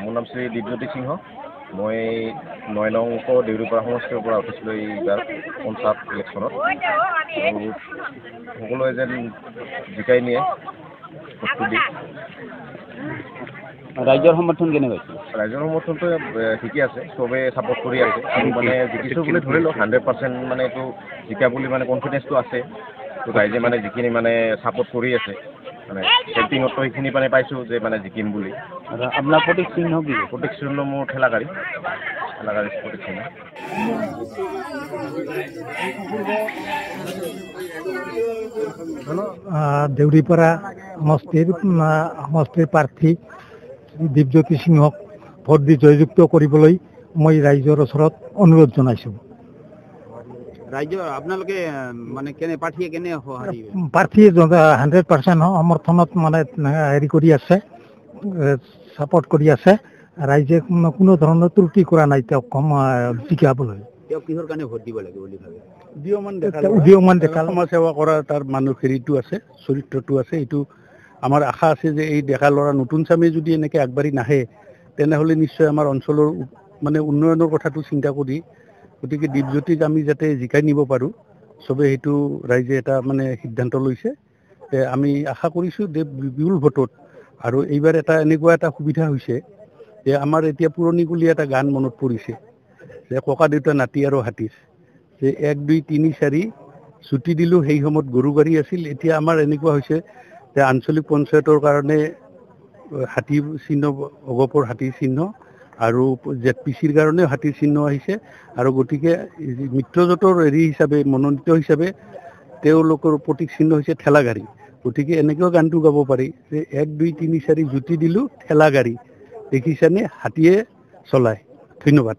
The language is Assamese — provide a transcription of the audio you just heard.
মোৰ নাম শ্ৰী দীপজ্যোতি সিংহ। মই 9 নং দেউৰীপাৰা সমষ্টিৰ পৰা উঠিছিলোঁ এইবাৰ পঞ্চায়ত ইলেকশ্যনত। আৰু সকলোৱে যেন জিকাই নিয়ে প্ৰস্তুতি। ৰাইজৰ সমৰ্থন কেনে পাইছে? ৰাইজৰ সমৰ্থনটো ঠিকে আছে, চবে ছাপোৰ্ট কৰি আছে। আৰু মানে জিকিছোঁ বুলি ধৰি লওক 100% মানে এইটো জিকা বুলি মানে কনফিডেঞ্চটো আছে। তো ৰাইজে মানে যিখিনি মানে ছাপোৰ্ট কৰি আছে, মানে কেম্পিঙতো সেইখিনি মানে পাইছোঁ যে মানে জিকিম বুলি। আপোনাৰ প্ৰতীক চিহ্ন কি? প্ৰতীক চিহ্ন মোৰ ঠেলাগাড়ী প্ৰতীক চিহ্ন। দেউৰীপাৰা সমষ্টিৰ প্ৰাৰ্থী দীপজ্যোতি সিংহক ভোট দি জয়যুক্ত কৰিবলৈ মই ৰাইজৰ ওচৰত অনুৰোধ জনাইছোঁ। ৰাইজৰ আপোনালোকে মানে প্ৰাৰ্থীয়ে কেনে সঁহাৰি? প্ৰাৰ্থীয়ে 100% সমৰ্থনত মানে হেৰি কৰি আছে, ছাপোৰ্ট কৰি আছে। ৰাইজে কোনো ধৰণৰ ত্ৰুটি কৰা নাই তেওঁক জিকাবলৈ। তেওঁ কিহৰ কাৰণে ভোট দিব লাগে বুলি ভাবে? উদীয়মান ডেকা সমাজ সেৱা কৰা তাৰ মানুহ হেৰিটো আছে, চৰিত্ৰটো আছে। এইটো আমাৰ আশা আছে যে এই ডেকা ল'ৰা নতুন চামে যদি এনেকৈ আগবাঢ়ি নাহে, তেনেহ'লে নিশ্চয় আমাৰ অঞ্চলৰ মানে উন্নয়নৰ কথাটো চিন্তা কৰি, গতিকে দীপজ্যোতিক আমি যাতে জিকাই নিব পাৰোঁ, চবে সেইটো ৰাইজে এটা মানে সিদ্ধান্ত লৈছে। আমি আশা কৰিছোঁ যে বিপুল ভোটত। আৰু এইবাৰ এনেকুৱা এটা সুবিধা হৈছে যে আমাৰ এতিয়া পুৰণিকলীয়া এটা গান মনত পৰিছে যে ককা দেউতা নাতি আৰু হাতীৰ, যে 1 2 3 4 ছুটি দিলোঁ সেই সময়ত গৰু গাড়ী আছিল। এতিয়া আমাৰ এনেকুৱা হৈছে যে আঞ্চলিক পঞ্চায়তৰ কাৰণে হাতী চিহ্ন, অগপৰ হাতীৰ চিহ্ন, আৰু ZPCৰ কাৰণেও হাতীৰ চিহ্ন আহিছে। আৰু গতিকে মিত্ৰজোঁটৰ হিচাপে মনোনীত হিচাপে তেওঁলোকৰ প্ৰতীক চিহ্ন হৈছে ঠেলাগাড়ী। গতিকে এনেকৈও গানটো গাব পাৰি যে 1 2 3 4 জুতি দিলোঁ ঠেলাগাড়ী, দেখিছানে হাতীয়ে চলায়। ধন্যবাদ।